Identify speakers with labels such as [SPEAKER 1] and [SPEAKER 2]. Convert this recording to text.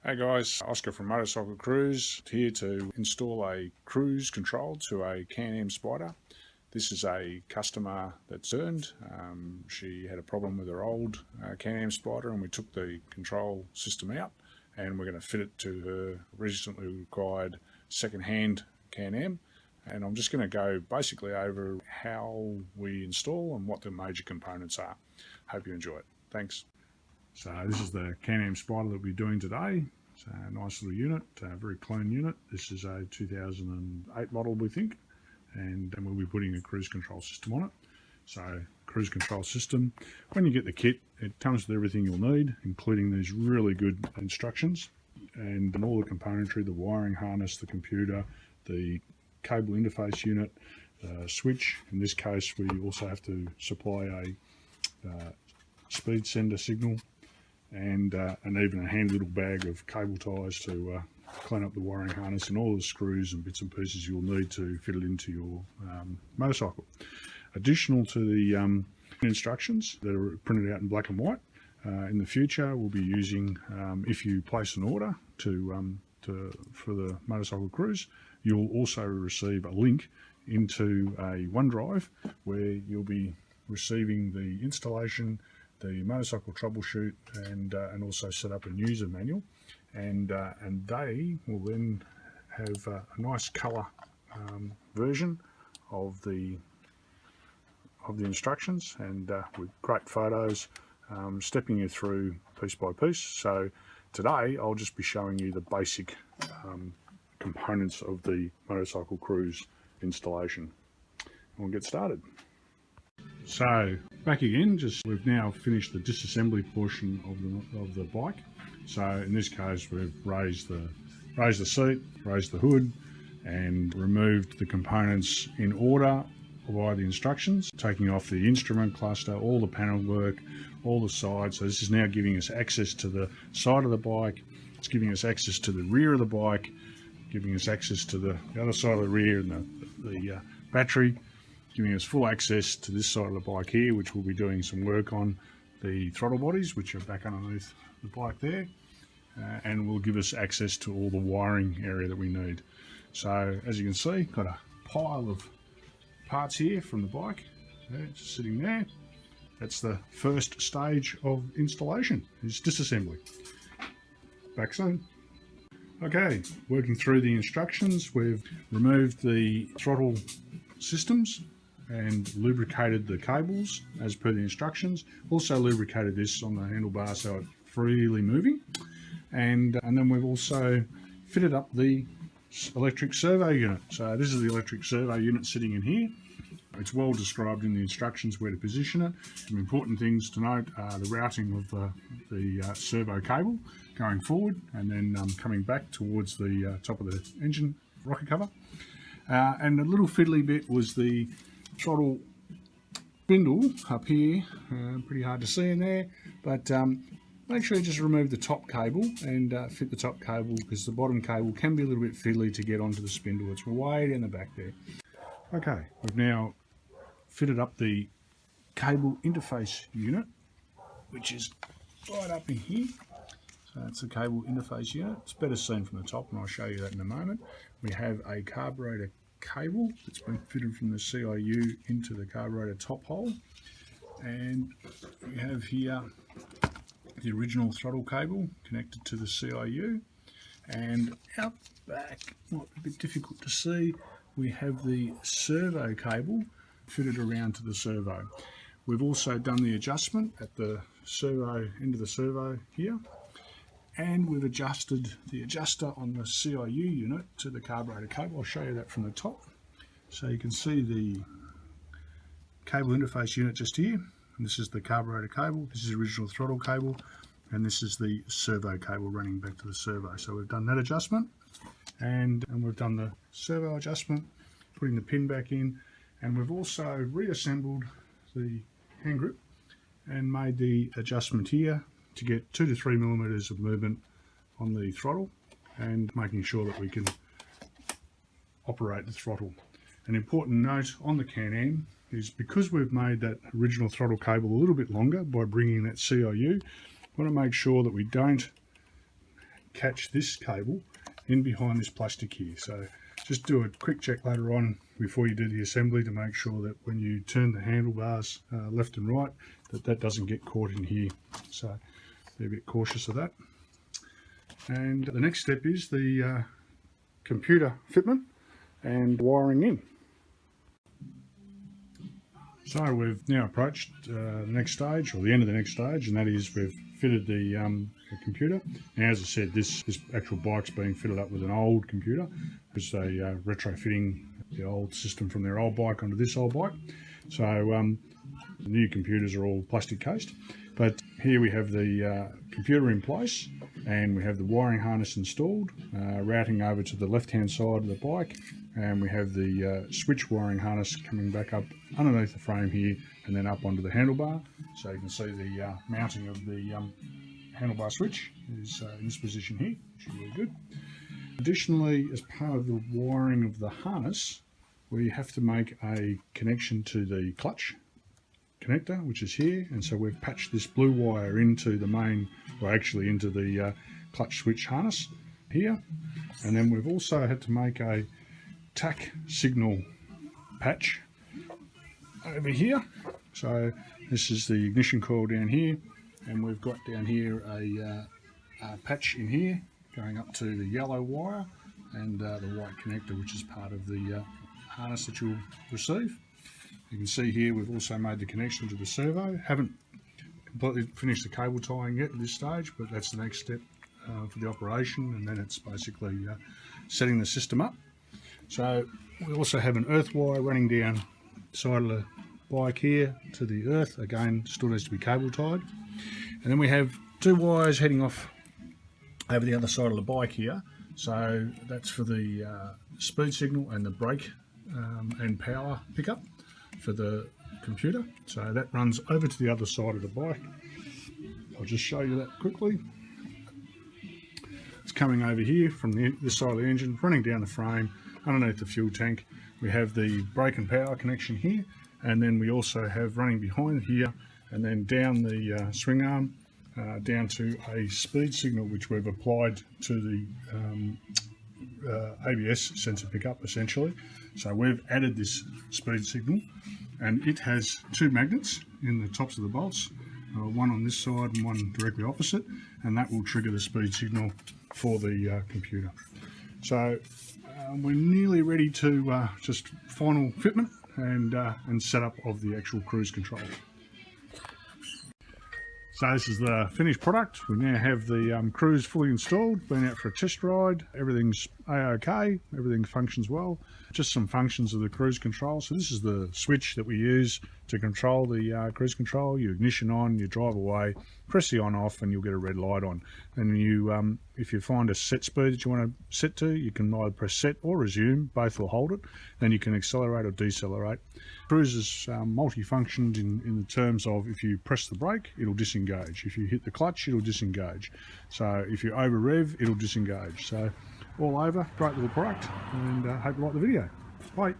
[SPEAKER 1] Hey guys, Oscar from Motorcycle Cruise here to install a cruise control to a CanAm Spyder. This is a customer that's earned. She had a problem with her old CanAm Spyder and we took the control system out and we're going to fit it to her recently required second-hand CanAm. And I'm just going to go basically over how we install and what the major components are. Hope you enjoy it. Thanks. So this is the CanAm Spyder that we're doing today. It's a nice little unit, a very clean unit. This is a 2008 model, we think, and we'll be putting a cruise control system on it. So cruise control system, when you get the kit, it comes with everything you'll need, including these really good instructions and all the componentry, the wiring harness, the computer, the cable interface unit, switch. In this case, we also have to supply a speed sender signal and even a handy little bag of cable ties to clean up the wiring harness and all the screws and bits and pieces you'll need to fit it into your motorcycle. Additional to the instructions that are printed out in black and white, in the future we'll be using, if you place an order for the motorcycle cruise, you'll also receive a link into a OneDrive where you'll be receiving the installation, the motorcycle troubleshoot, and also set up a user manual, and they will then have a nice colour version of the instructions, and with great photos, stepping you through piece by piece. So today I'll just be showing you the basic components of the motorcycle cruise installation. We'll get started. So back again, we've now finished the disassembly portion of the bike. So in this case, we've raised the seat, raised the hood, and removed the components in order via the instructions, taking off the instrument cluster, all the panel work, all the sides. So this is now giving us access to the side of the bike. It's giving us access to the rear of the bike, giving us access to the other side of the rear and the battery, giving us full access to this side of the bike here, which we'll be doing some work on the throttle bodies, which are back underneath the bike there, and will give us access to all the wiring area that we need. So as you can see, got a pile of parts here from the bike, just sitting there. That's the first stage of installation, is disassembly. Back soon. Okay, working through the instructions, we've removed the throttle systems and lubricated the cables as per the instructions. Also lubricated this on the handlebar so it's freely moving, and then we've also fitted up the electric servo unit. So this is the electric servo unit sitting in here. It's well described in the instructions where to position it. Some important things to note are the routing of the servo cable going forward and then coming back towards the top of the engine rocker cover. And a little fiddly bit was the throttle spindle up here, pretty hard to see in there, but make sure you just remove the top cable and fit the top cable, because the bottom cable can be a little bit fiddly to get onto the spindle. It's way down the back there. Okay, we've now fitted up the cable interface unit, which is right up in here. So that's the cable interface unit. It's better seen from the top, and I'll show you that in a moment. We have a carburetor cable that's been fitted from the CIU into the carburetor top hole, and we have here the original throttle cable connected to the CIU, and out back, might be a bit difficult to see, we have the servo cable fitted around to the servo. We've also done the adjustment at the servo end of the servo here, and we've adjusted the adjuster on the CIU unit to the carburetor cable. I'll show you that from the top. So you can see the cable interface unit just here. And this is the carburetor cable, this is the original throttle cable, and this is the servo cable running back to the servo. So we've done that adjustment, and we've done the servo adjustment, putting the pin back in, and we've also reassembled the hand grip and made the adjustment here to get 2 to 3 millimeters of movement on the throttle, and making sure that we can operate the throttle. An important note on the CanAm is, because we've made that original throttle cable a little bit longer by bringing that CIU, we want to make sure that we don't catch this cable in behind this plastic here. So just do a quick check later on before you do the assembly to make sure that when you turn the handlebars left and right, that doesn't get caught in here. So be a bit cautious of that. And the next step is the computer fitment and wiring in. So we've now approached the next stage, or the end of the next stage, and that is we've fitted the computer. Now, as I said, this actual bike's being fitted up with an old computer because they retrofitting the old system from their old bike onto this old bike. So the new computers are all plastic cased, but here we have the computer in place, and we have the wiring harness installed, routing over to the left hand side of the bike, and we have the switch wiring harness coming back up underneath the frame here and then up onto the handlebar. So you can see the mounting of the handlebar switch is in this position here, which is really good. Additionally, as part of the wiring of the harness, we have to make a connection to the clutch connector, which is here, and so we've patched this blue wire into the main, or actually into the clutch switch harness here. And then we've also had to make a tack signal patch over here. So this is the ignition coil down here, and we've got down here a patch in here going up to the yellow wire and the white connector, which is part of the harness that you'll receive. You can see here we've also made the connection to the servo. Haven't completely finished the cable tying yet at this stage, but that's the next step for the operation, and then it's basically setting the system up. So we also have an earth wire running down the side of the bike here to the earth, again still needs to be cable tied. And then we have two wires heading off over the other side of the bike here. So that's for the speed signal and the brake and power pickup for the computer. So that runs over to the other side of the bike. I'll just show you that quickly. It's coming over here from this side of the engine, running down the frame, underneath the fuel tank. We have the brake and power connection here, and then we also have running behind here and then down the swing arm down to a speed signal which we've applied to the ABS sensor pickup essentially. So we've added this speed signal, and it has two magnets in the tops of the bolts, one on this side and one directly opposite, and that will trigger the speed signal for the computer. So we're nearly ready to just final fitment and setup of the actual cruise control. So this is the finished product. We now have the cruise fully installed, been out for a test ride. Everything's a-okay, everything functions well. Just some functions of the cruise control. So this is the switch that we use to control the cruise control. You ignition on, you drive away, press the on off, and you'll get a red light on. And you, if you find a set speed that you want to set to, you can either press set or resume, both will hold it. Then you can accelerate or decelerate. Cruise is multifunctioned in the terms of if you press the brake, it'll disengage. If you hit the clutch, it'll disengage. So if you over rev, it'll disengage. So all over, great little product, and hope you like the video. Bye.